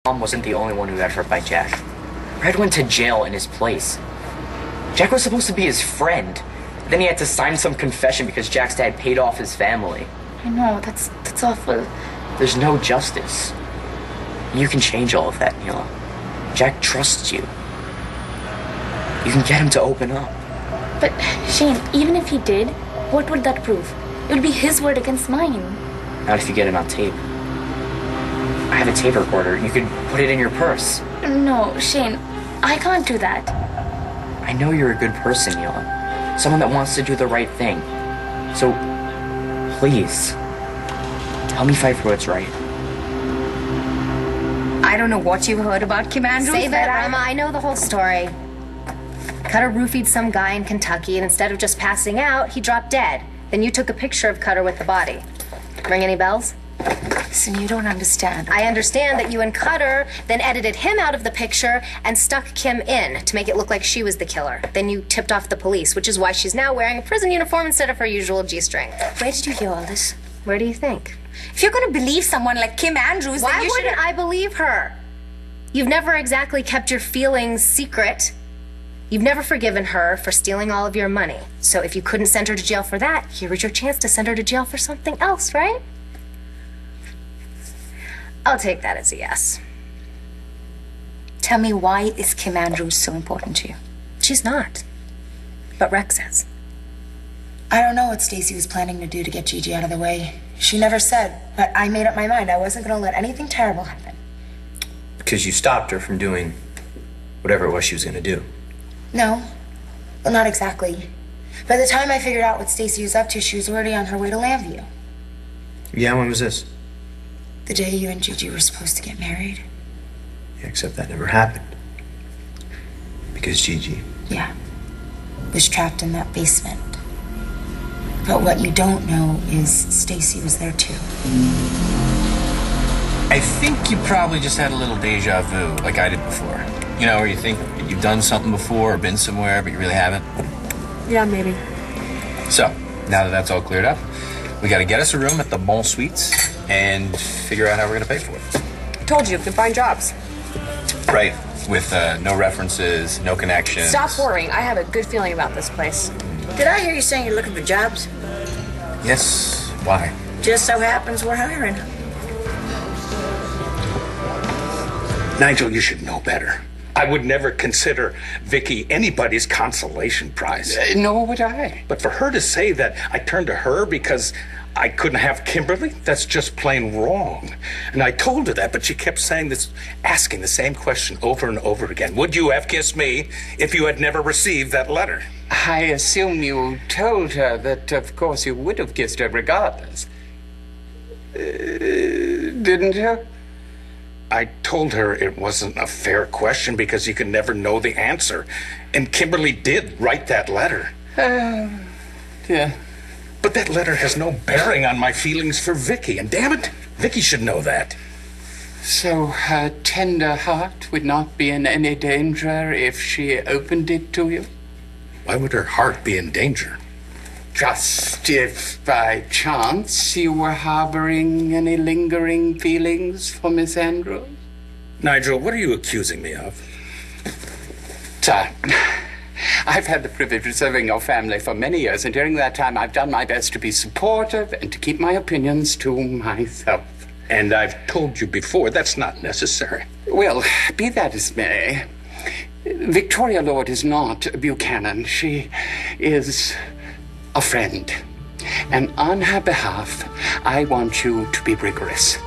Mom wasn't the only one who got hurt by Jack. Red went to jail in his place. Jack was supposed to be his friend. Then he had to sign some confession because Jack's dad paid off his family. I know, that's awful. There's no justice. You can change all of that, Neela. Jack trusts you. You can get him to open up. But, Shane, even if he did, what would that prove? It would be his word against mine. Not if you get it on tape. I have a tape recorder. You could put it in your purse. No, Shane, I can't do that. I know you're a good person, Neela. Someone that wants to do the right thing. So, please, help me fight for what's right. I don't know what you heard about Kim Andrews. Save it, Rama. I know the whole story. Cutter roofied some guy in Kentucky, and instead of just passing out, he dropped dead. Then you took a picture of Cutter with the body. Ring any bells? Listen, you don't understand. I understand that you and Cutter then edited him out of the picture and stuck Kim in to make it look like she was the killer. Then you tipped off the police, which is why she's now wearing a prison uniform instead of her usual G-string. Where did you hear all this? Where do you think? If you're going to believe someone like Kim Andrews, Why then you wouldn't I believe her? You've never exactly kept your feelings secret. You've never forgiven her for stealing all of your money. So if you couldn't send her to jail for that, here is your chance to send her to jail for something else, right? I'll take that as a yes. Tell me, why is Kim Andrews so important to you? She's not. But Rex is. I don't know what Stacy was planning to do to get Gigi out of the way. She never said, but I made up my mind. I wasn't going to let anything terrible happen. Because you stopped her from doing whatever it was she was going to do. No. Well, not exactly. By the time I figured out what Stacy was up to, she was already on her way to Lambview. Yeah, when was this? The day you and Gigi were supposed to get married. Yeah, except that never happened. Because Gigi... Yeah. Was trapped in that basement. But what you don't know is Stacy was there too. I think you probably just had a little deja vu, like I did before. You know, where you think you've done something before or been somewhere, but you really haven't. Yeah, maybe. So, now that that's all cleared up, we got to get us a room at the Bon Suites and figure out how we're going to pay for it. Told you can find jobs. Right, with no references, no connections. Stop worrying. I have a good feeling about this place. Did I hear you saying you're looking for jobs? Yes, why? Just so happens we're hiring. Nigel, you should know better. I would never consider Vicky anybody's consolation prize. Nor would I. But for her to say that I turned to her because I couldn't have Kimberly, that's just plain wrong. And I told her that, but she kept saying this, asking the same question over and over again. Would you have kissed me if you had never received that letter? I assume you told her that, of course, you would have kissed her regardless. Didn't you? I told her it wasn't a fair question because you could never know the answer. And Kimberly did write that letter. Yeah. But that letter has no bearing on my feelings for Vicky. And damn it, Vicky should know that. So her tender heart would not be in any danger if she opened it to you? Why would her heart be in danger? Just if by chance you were harboring any lingering feelings for Miss Andrews? Nigel, what are you accusing me of? Sir, I've had the privilege of serving your family for many years, and during that time I've done my best to be supportive and to keep my opinions to myself. And I've told you before, that's not necessary. Well, be that as may, Victoria Lord is not Buchanan. She is a friend. And on her behalf, I want you to be rigorous.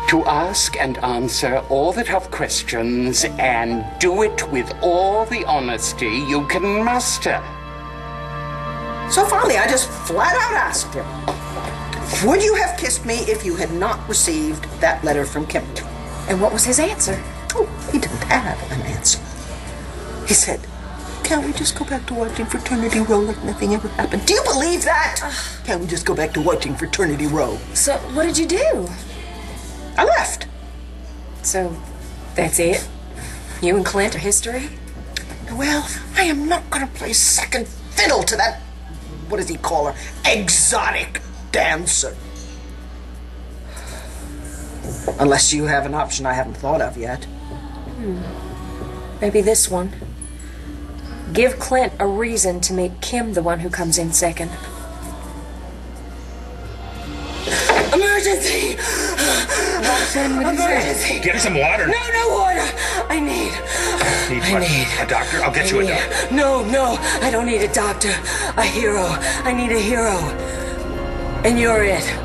To ask and answer all the tough questions and do it with all the honesty you can muster. So finally, I just flat out asked him, would you have kissed me if you had not received that letter from Kimberly? And what was his answer? Oh, he didn't have an answer. He said, can't we just go back to watching Fraternity Row like nothing ever happened? Do you believe that? Can't we just go back to watching Fraternity Row? So, what did you do? I left. So, that's it? You and Clint are history? Well, I am not going to play second fiddle to that, what does he call her, exotic dancer. Unless you have an option I haven't thought of yet. Maybe this one. Give Clint a reason to make Kim the one who comes in second. Emergency! Emergency! Get some water. No water! I need A doctor? I'll get you a doctor. No, I don't need a doctor. A hero. I need a hero. And you're it.